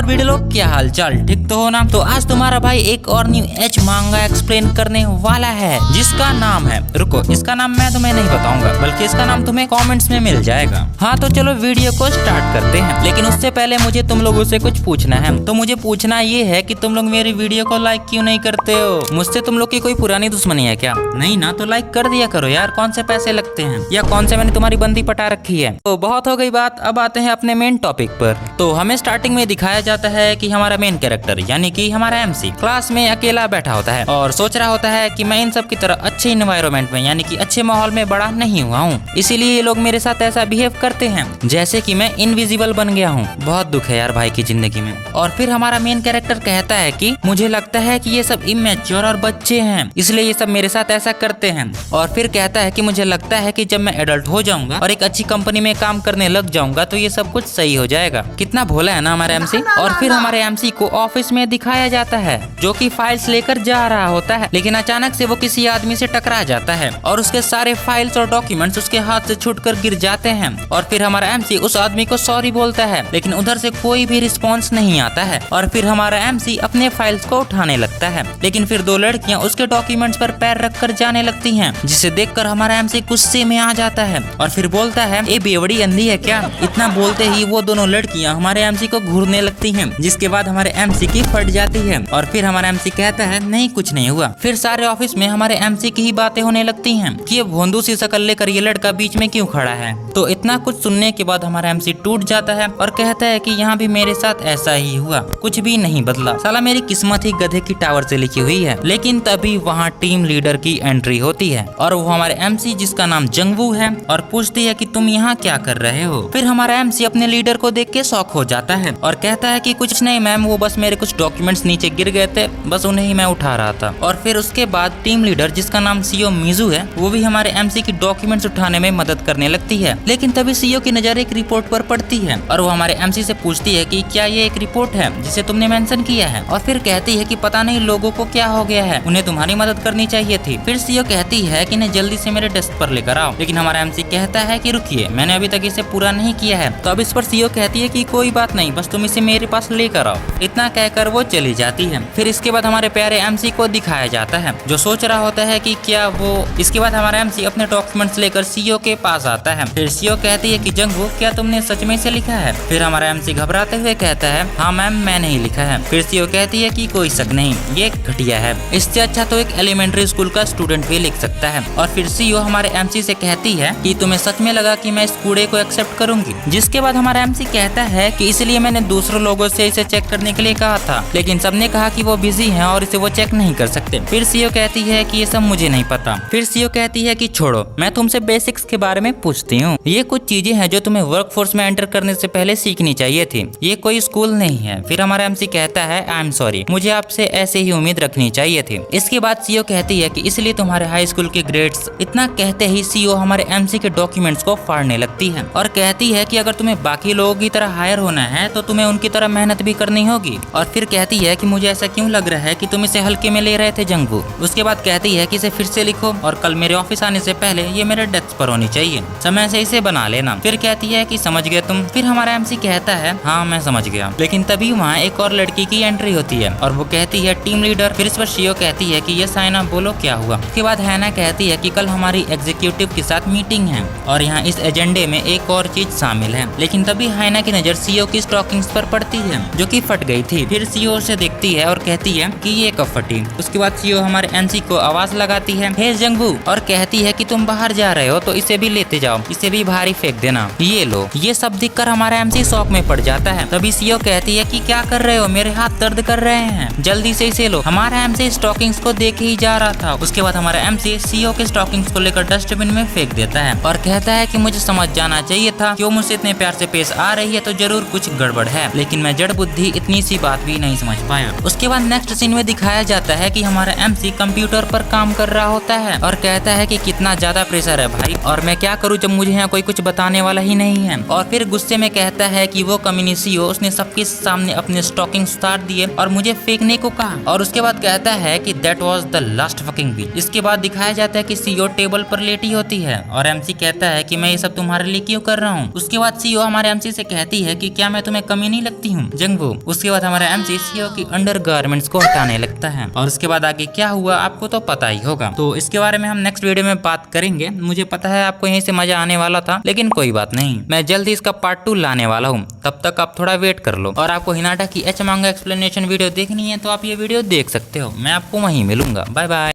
और वीडियो लोग, क्या हाल चाल, ठीक तो हो ना। तो आज तुम्हारा भाई एक और न्यू एज मांगा एक्सप्लेन करने वाला है, जिसका नाम है, रुको, इसका नाम मैं तुम्हें नहीं बताऊंगा, बल्कि इसका नाम तुम्हें कमेंट्स में मिल जाएगा। हाँ तो चलो वीडियो को स्टार्ट करते हैं, लेकिन उससे पहले मुझे तुम लोगों से कुछ पूछना है। तो मुझे पूछना ये है कि तुम लोग मेरी वीडियो को लाइक क्यों नहीं करते हो? मुझसे तुम लोग की कोई पुरानी दुश्मनी है क्या? नहीं ना, तो लाइक कर दिया करो यार, कौन से पैसे लगते हैं, या कौन से मैंने तुम्हारी बंदी पटा रखी है। तो बहुत हो गई बात, अब आते हैं अपने मेन टॉपिक पर। तो हमें स्टार्टिंग में दिखाया जाता है कि हमारा मेन कैरेक्टर यानी कि हमारा एमसी क्लास में अकेला बैठा होता है और सोच रहा होता है कि मैं इन सब की तरह अच्छे इन्वायरमेंट में यानी कि अच्छे माहौल में बड़ा नहीं हुआ हूँ, इसीलिए ये लोग मेरे साथ ऐसा बिहेव करते हैं जैसे कि मैं इनविजिबल बन गया हूँ। बहुत दुख है यार भाई की जिंदगी में। और फिर हमारा मेन कैरेक्टर कहता है कि मुझे लगता है कि ये सब इमेच्योर और बच्चे हैं, इसलिए ये सब मेरे साथ ऐसा करते हैं। और फिर कहता है कि मुझे लगता है कि जब मैं एडल्ट हो जाऊंगा और एक अच्छी कंपनी में काम करने लग जाऊंगा तो ये सब कुछ सही हो जाएगा। कितना भोला है ना हमारा एमसी। और फिर हमारे एमसी को ऑफिस में दिखाया जाता है जो कि फाइल्स लेकर जा रहा होता है, लेकिन अचानक से वो किसी आदमी से टकरा जाता है और उसके सारे फाइल्स और डॉक्यूमेंट्स उसके हाथ से छूटकर गिर जाते हैं। और फिर हमारा एमसी उस आदमी को सॉरी बोलता है, लेकिन उधर से कोई भी रिस्पॉन्स नहीं आता है। और फिर हमारा एमसी अपने फाइल्स को उठाने लगता है, लेकिन फिर दो लड़कियां उसके डॉक्यूमेंट्स पर पैर रखकर जाने लगती हैं, जिसे देखकर हमारा एमसी गुस्से में आ जाता है और फिर बोलता है, ये बेवड़ी अंधी है क्या? इतना बोलते ही वो दोनों लड़कियां हमारे एमसी को घूरने लगती हैं, जिसके बाद हमारे एमसी की फट जाती है। और फिर हमारा एमसी कहता है, नहीं कुछ नहीं हुआ। फिर सारे ऑफिस में हमारे एमसी की ही बातें होने लगती हैं कि ये भोंदू सी शकल लेकर ये लड़का बीच में क्यों खड़ा है। तो इतना कुछ सुनने के बाद हमारा एमसी टूट जाता है और कहता है कि यहाँ भी मेरे साथ ऐसा ही हुआ, कुछ भी नहीं बदला, साला मेरी किस्मत ही गधे की टावर से लिखी हुई है। लेकिन तभी वहाँ टीम लीडर की एंट्री होती है और वो हमारे एमसी जिसका नाम जंगवू है और पूछती है कि तुम यहाँ क्या कर रहे हो। फिर हमारा एमसी अपने लीडर को देख के शॉक हो जाता है और कहता है कि कुछ नहीं मैम, वो बस मेरे कुछ डॉक्यूमेंट्स नीचे गिर गए थे, बस उन्हें ही मैं उठा रहा था। और फिर उसके बाद टीम लीडर जिसका नाम सीओ मिजू है, वो भी हमारे एमसी की डॉक्यूमेंट्स उठाने में मदद करने लगती है। लेकिन तभी सीओ की नजर एक रिपोर्ट पर पड़ती है और वो हमारे एमसी से पूछती है कि क्या ये एक रिपोर्ट है जिसे तुमने मेंशन किया है? और फिर कहती है कि पता नहीं लोगों को क्या हो गया है, उन्हें तुम्हारी मदद करनी चाहिए थी। फिर सीओ कहती है कि इन्हें जल्दी से मेरे डेस्क पर लेकर आओ, लेकिन हमारा एमसी कहता है कि रुकिए, मैंने अभी तक इसे पूरा नहीं किया है। तो अब इस पर सीओ कहती है कि कोई बात नहीं, बस तुम इसे मेरे पास लेकर आओ। इतना कहकर वो चली जाती है। फिर इसके बाद हमारे प्यारे एमसी को दिखाया जाता है जो सोच रहा होता है कि क्या वो। इसके बाद हमारा एमसी अपने डॉक्यूमेंट्स लेकर सीओ के पास आता है। फिर सीओ कहती है कि जंगू, क्या तुमने सच में इसे लिखा है? फिर हमारा एमसी घबराते हुए कहता है, हाँ मैम, मैंने ही लिखा है। फिर सीओ कहती है कि कोई शक नहीं, ये घटिया है, इससे अच्छा तो एक एलिमेंट्री स्कूल का स्टूडेंट भी लिख सकता है। और फिर सीओ हमारे एमसी से कहती है कि तुम्हें सच में लगा कि मैं इस कूड़े को एक्सेप्ट करूंगी? जिसके बाद हमारा एमसी कहता है कि इसलिए मैंने दूसरों लोगों से इसे चेक करने के लिए कहा था, लेकिन सबने कहा कि वो बिजी हैं और इसे वो चेक नहीं कर सकते। फिर सीओ कहती है कि ये सब मुझे नहीं पता। फिर सीओ कहती है कि छोड़ो, मैं तुमसे बेसिक्स के बारे में पूछती हूँ। ये कुछ चीजें हैं जो तुम्हें वर्कफोर्स में एंटर करने से पहले सीखनी चाहिए थी, ये कोई स्कूल नहीं है। फिर हमारा एमसी कहता है, आई एम सॉरी, मुझे आपसे ऐसे ही उम्मीद रखनी चाहिए थी। इसके बाद सीओ कहती है कि इसलिए तुम्हारे हाई स्कूल के ग्रेड्स। इतना कहते ही सीओ हमारे एमसी के डॉक्यूमेंट्स को फाड़ने लगती है और कहती है कि अगर तुम्हें बाकी लोगों की तरह हायर होना है तो तुम्हें उनकी तरह मेहनत भी करनी होगी। और फिर कहती है कि मुझे ऐसा क्यों लग रहा है कि तुम इसे हल्के में ले रहे थे जंगू। उसके बाद कहती है कि इसे फिर से लिखो और कल मेरे ऑफिस आने से पहले ये मेरे डेस्क पर होनी चाहिए, समय से इसे बना लेना। फिर कहती है कि समझ गए तुम। फिर हमारा एमसी कहता है, हाँ मैं समझ गया। लेकिन तभी वहाँ एक और लड़की की एंट्री होती है और वो कहती है, टीम लीडर। फिर इस पर सीओ कहती है कि ये साइना, बोलो क्या हुआ। उसके बाद हैना कहती है कि कल हमारी एग्जीक्यूटिव के साथ मीटिंग है और यहाँ इस एजेंडे में एक और चीज शामिल है। लेकिन तभी हैना की नजर सीओ की स्टॉकिंग्स पर पड़ती है जो कि फट गई थी। फिर सीओ से देखती है और कहती है कि ये कब फटी। उसके बाद सीओ हमारे एमसी को आवाज लगाती है, हे जंगू, और कहती है कि तुम बाहर जा रहे हो तो इसे भी लेते जाओ, इसे भी बाहर ही फेंक देना। ये लो। ये सब देखकर हमारा एमसी शॉक में पड़ जाता है। तभी सीओ कहती है कि क्या कर रहे हो, मेरे हाथ दर्द कर रहे हैं, जल्दी से इसे लो। हमारा एमसी स्टॉकिंग्स को देख ही जा रहा था। उसके बाद हमारा एमसी सीओ के स्टॉकिंग्स को लेकर डस्टबिन में फेंक देता है और कहता है कि मुझे समझ जाना चाहिए था कि वो मुझसे इतने प्यार से पेश आ रही है तो जरूर कुछ गड़बड़ है, लेकिन मैं जड़ बुद्धि इतनी सी बात भी नहीं समझ पाया। उसके बाद नेक्स्ट सीन में दिखाया जाता है कि हमारा एमसी कंप्यूटर पर काम कर रहा होता है और कहता है कि कितना ज्यादा प्रेशर है भाई, और मैं क्या करूं जब मुझे यहाँ कोई कुछ बताने वाला ही नहीं है। और फिर गुस्से में कहता है कि वो कम्युनिस्ट सीओ, उसने सबके सामने अपने स्टॉकिंग्स उतार दिए और मुझे फेंकने को कहा। और उसके बाद कहता है कि that was the last fucking beach. इसके बाद दिखाया जाता है कि सीओ टेबल पर लेटी होती है और एमसी कहता है कि मैं ये सब तुम्हारे लिए क्यों कर रहा हूँ। उसके बाद सीओ हमारे एमसी से कहती है कि क्या मैं तुम्हें कमी नहीं लगती देखती हूँ जंगवू। उसके बाद हमारा एमसी सीओ की अंडरगारमेंट्स को हटाने लगता है और उसके बाद आगे क्या हुआ आपको तो पता ही होगा। तो इसके बारे में हम नेक्स्ट वीडियो में बात करेंगे। मुझे पता है आपको यहीं से मजा आने वाला था, लेकिन कोई बात नहीं, मैं जल्दी इसका पार्ट 2 लाने वाला हूँ। तब तक आप थोड़ा वेट कर लो। और आपको हिनाटा की एच मांगा एक्सप्लेनेशन वीडियो देखनी है तो आप ये वीडियो देख सकते हो। मैं आपको वहीं मिलूंगा। Bye bye.